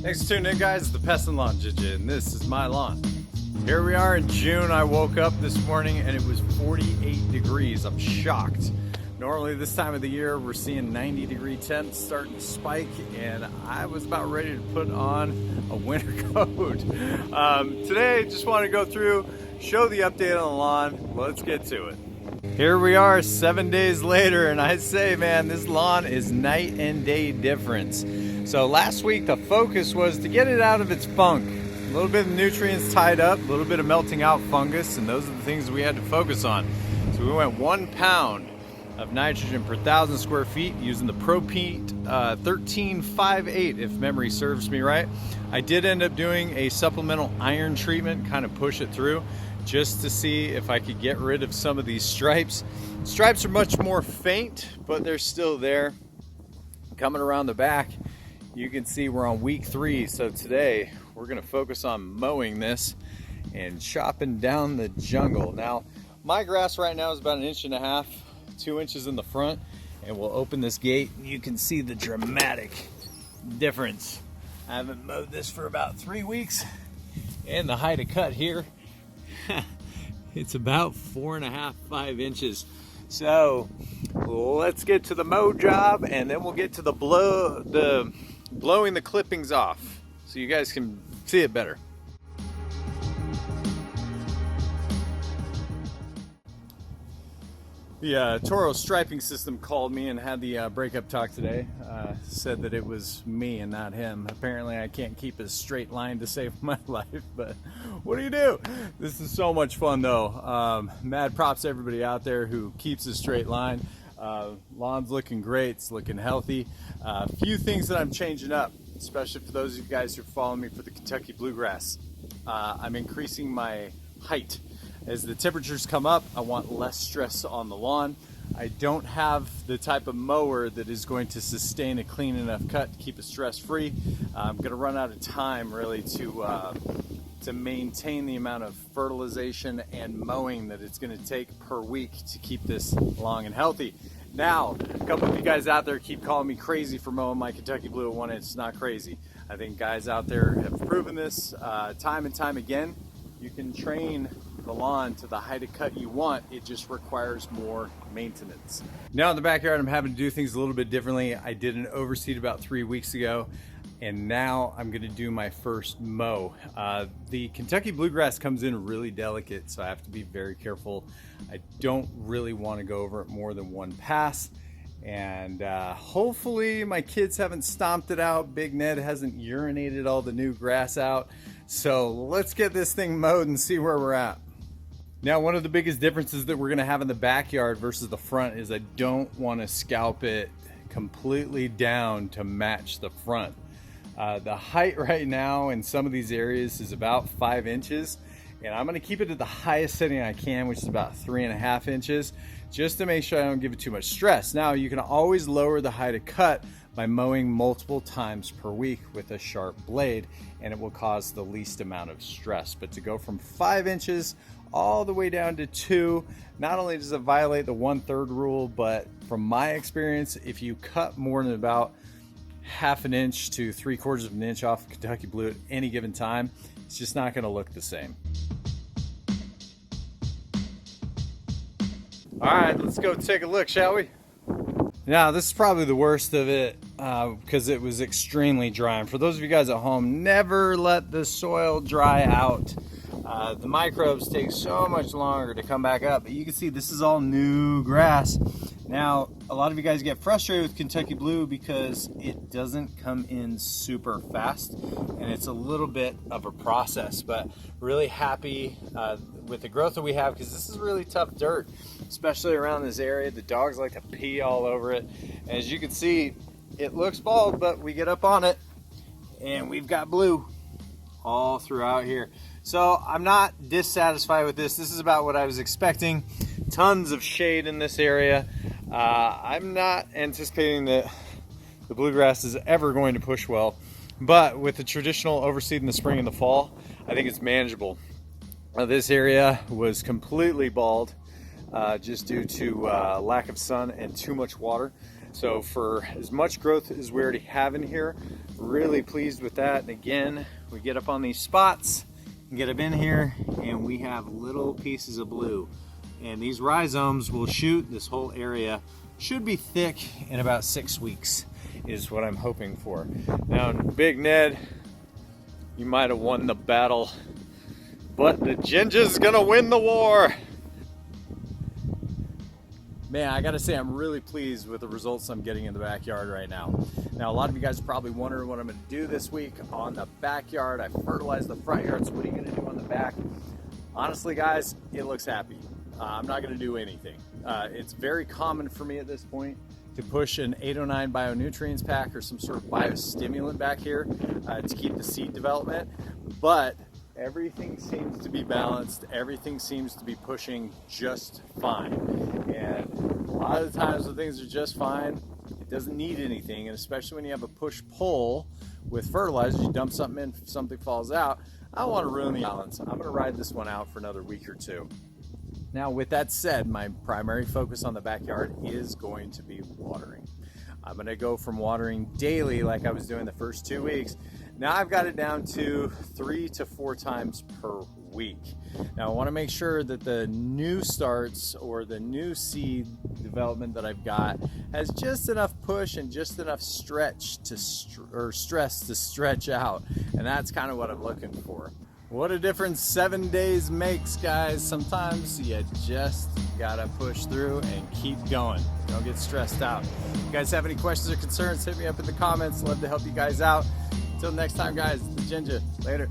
Thanks for tuning in, guys. It's the Pest and Lawn Ginja, and this is my lawn. Here we are in June. I woke up this morning and it was 48 degrees. I'm shocked. Normally this time of the year we're seeing 90-degree temps starting to spike, and I was about ready to put on a winter coat. Today just want to go through, show the update on the lawn. Let's get to it. Here we are 7 days later, and I say, man, this lawn is night and day difference. So last week the focus was to get it out of its funk. A little bit of nutrients tied up, a little bit of melting out fungus, and those are the things we had to focus on. So we went 1 pound of nitrogen per 1,000 square feet using the Propeat 1358, if memory serves me right. I did end up doing a supplemental iron treatment, kind of push it through, just to see if I could get rid of some of these stripes. Stripes are much more faint, but they're still there. Coming around the back, you can see we're on week 3, so today we're gonna focus on mowing this and chopping down the jungle. Now, my grass right now is about 1.5 inches, 2 inches in the front, and we'll open this gate and you can see the dramatic difference. I haven't mowed this for about 3 weeks, and the height of cut here, it's about 4.5, 5 inches. So let's get to the mow job, and then we'll get to the blowing the clippings off so you guys can see it better. The Toro striping system called me and had the breakup talk today. Said that it was me and not him. Apparently I can't keep a straight line to save my life, but what do you do? This is so much fun though. Mad props to everybody out there who keeps a straight line. Lawn's looking great, it's looking healthy. A few things that I'm changing up, especially for those of you guys who follow me for the Kentucky bluegrass. I'm increasing my height. As the temperatures come up, I want less stress on the lawn. I don't have the type of mower that is going to sustain a clean enough cut to keep it stress-free. I'm going to run out of time really to maintain the amount of fertilization and mowing that it's going to take per week to keep this long and healthy. Now, a couple of you guys out there keep calling me crazy for mowing my Kentucky Blue at 1 inch. It's not crazy. I think guys out there have proven this time and time again. You can train the lawn to the height of cut you want. It just requires more maintenance. Now in the backyard, I'm having to do things a little bit differently. I did an overseed about 3 weeks ago, and now I'm going to do my first mow. The Kentucky bluegrass comes in really delicate, so I have to be very careful. I don't really want to go over it more than one pass, and hopefully my kids haven't stomped it out. Big Ned hasn't urinated all the new grass out. So let's get this thing mowed and see where we're at. Now, one of the biggest differences that we're gonna have in the backyard versus the front is I don't wanna scalp it completely down to match the front. The height right now in some of these areas is about 5 inches, and I'm gonna keep it at the highest setting I can, which is about 3.5 inches, just to make sure I don't give it too much stress. Now, you can always lower the height of cut by mowing multiple times per week with a sharp blade, and it will cause the least amount of stress. But to go from 5 inches all the way down to 2, not only does it violate the 1/3 rule, but from my experience, if you cut more than about 1/2 inch to 3/4 of an inch off of Kentucky Blue at any given time, it's just not going to look the same. All right, let's go take a look, shall we? Now, this is probably the worst of it because it was extremely dry. And for those of you guys at home, never let the soil dry out. The microbes take so much longer to come back up. But you can see this is all new grass. Now, a lot of you guys get frustrated with Kentucky Blue because it doesn't come in super fast, and it's a little bit of a process, but really happy with the growth that we have, because this is really tough dirt, especially around this area. The dogs like to pee all over it. And as you can see, it looks bald, but we get up on it and we've got blue all throughout here. So I'm not dissatisfied with this. This is about what I was expecting. Tons of shade in this area. I'm not anticipating that the bluegrass is ever going to push well, but with the traditional overseed in the spring and the fall, I think it's manageable. This area was completely bald just due to lack of sun and too much water. So for as much growth as we already have in here, really pleased with that. And again, we get up on these spots and get them in here, and we have little pieces of blue. And these rhizomes will shoot. This whole area should be thick in about 6 weeks is what I'm hoping for. Now, Big Ned, you might have won the battle, but the Ginja's gonna win the war. Man, I gotta say, I'm really pleased with the results I'm getting in the backyard right now. Now, a lot of you guys are probably wondering what I'm gonna do this week on the backyard. I fertilized the front yard, so what are you gonna do on the back? Honestly, guys, it looks happy. I'm not gonna do anything. It's very common for me at this point to push an 809 bionutrients pack or some sort of biostimulant back here to keep the seed development, but everything seems to be balanced. Everything seems to be pushing just fine. And a lot of the times when things are just fine, it doesn't need anything. And especially when you have a push-pull with fertilizer, you dump something in, something falls out. I don't want to ruin the balance. I'm going to ride this one out for another week or two. Now, with that said, my primary focus on the backyard is going to be watering. I'm going to go from watering daily like I was doing the first 2 weeks. Now I've got it down to 3 to 4 times per week. Now I want to make sure that the new starts or the new seed development that I've got has just enough push and just enough stretch to stress to stretch out. And that's kind of what I'm looking for. What a difference 7 days makes, guys. Sometimes you just gotta push through and keep going. Don't get stressed out. If you guys have any questions or concerns, hit me up in the comments. Love to help you guys out. Until next time, guys, it's Ginja. Later.